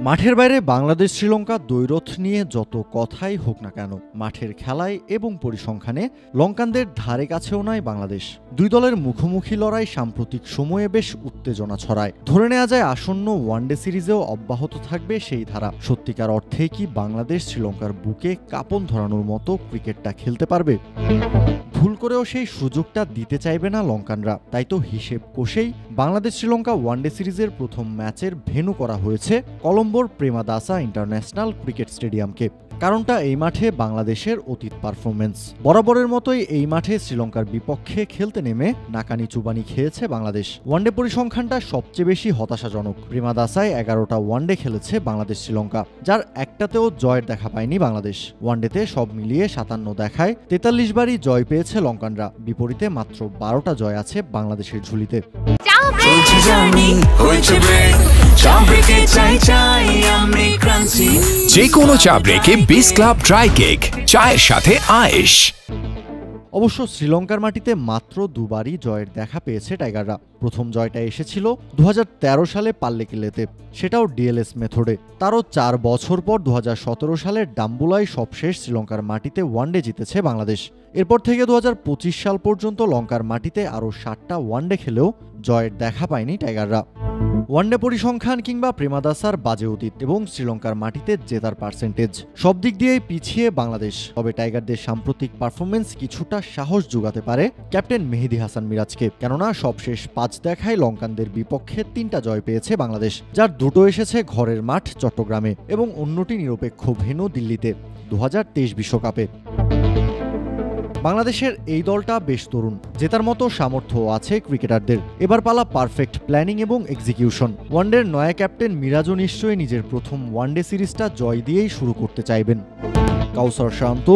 মাঠের বাইরে বাংলাদেশ শ্রীলঙ্কা দ্বৈরথ নিয়ে যত কথাই হোক না কেন, মাঠের খেলায় এবং পরিসংখ্যানে লঙ্কানদের ধারে কাছেও নয় বাংলাদেশ। দুই দলের মুখোমুখি লড়াই সাম্প্রতিক সময়ে বেশ উত্তেজনা ছড়ায়। ধরে নেওয়া যায় আসন্ন ওয়ানডে সিরিজেও অব্যাহত থাকবে সেই ধারা। সত্যিকার অর্থে কি বাংলাদেশ শ্রীলঙ্কার বুকে কাঁপন ধরানোর মতো ক্রিকেটটা খেলতে পারবে? ভুল করেও সেই সুযোগটা দিতে চাইবে না লঙ্কানরা। তাই তো হিসেব কষেই বাংলাদেশ শ্রীলঙ্কা ওয়ানডে সিরিজের প্রথম ম্যাচের ভেন্যু করা হয়েছে কলম্বোর প্রেমাদাসা ইন্টারন্যাশনাল ক্রিকেট স্টেডিয়ামকে। কারণটা এই মাঠে বাংলাদেশের অতীত পারফরমেন্স। বরাবরের মতোই এই মাঠে শ্রীলঙ্কার বিপক্ষে খেলতে নেমে নাকানি চুবানি খেয়েছে বাংলাদেশ। ওয়ানডে পরিসংখ্যানটা সবচেয়ে বেশি হতাশাজনক। প্রেমাদাসায় 11টা ওয়ানডে খেলেছে বাংলাদেশ শ্রীলঙ্কা, যার একটাতেও জয়ের দেখা পায়নি বাংলাদেশ। ওয়ানডেতে সব মিলিয়ে 57 দেখায় 43 বারই জয় পেয়েছে লঙ্কানরা। বিপরীতে মাত্র 12টা জয় আছে বাংলাদেশের ঝুলিতে। যে কোনো চা ব্রেকে বিস ক্লাব ড্রাই কেক, চায়ের সাথে আয়েশ। অবশ্য শ্রীলঙ্কার মাটিতে মাত্র দুবারই জয়ের দেখা পেয়েছে টাইগাররা। প্রথম জয়টা এসেছিল 2013 সালে পাল্লেকেলেতে, সেটাও ডিএলএস মেথডে। তারও 4 বছর পর 2017 সালের ডাম্বুলায় সবশেষ শ্রীলঙ্কার মাটিতে ওয়ানডে জিতেছে বাংলাদেশ। এরপর থেকে 2025 সাল পর্যন্ত লঙ্কার মাটিতে আরও 7টা ওয়ানডে খেলেও জয়ের দেখা পায়নি টাইগাররা। ওয়ানডে পরিসংখ্যান কিংবা প্রেমাদাসার বাজে অতীত এবং শ্রীলঙ্কার মাটিতে জেতার পার্সেন্টেজ, সব দিক দিয়েই পিছিয়ে বাংলাদেশ। তবে টাইগারদের সাম্প্রতিক পারফরমেন্স কিছুটা সাহস যোগাতে পারে ক্যাপ্টেন মেহেদী হাসান মিরাজকে। কেননা সবশেষ 5 দেখায় লঙ্কানদের বিপক্ষে 3টা জয় পেয়েছে বাংলাদেশ, যার 2টো এসেছে ঘরের মাঠ চট্টগ্রামে এবং অন্যটি নিরপেক্ষ ভেন্যু দিল্লিতে 2023 বিশ্বকাপে। বাংলাদেশের এই দলটা বেশ তরুণ, জেতার মতো সামর্থ্য আছে ক্রিকেটারদের। এবার পালা পারফেক্ট প্ল্যানিং এবং এক্সিকিউশন। ওয়ানডের নয়া ক্যাপ্টেন মিরাজও নিশ্চয়ই নিজের প্রথম ওয়ানডে সিরিজটা জয় দিয়েই শুরু করতে চাইবেন। কাউসার শান্ত,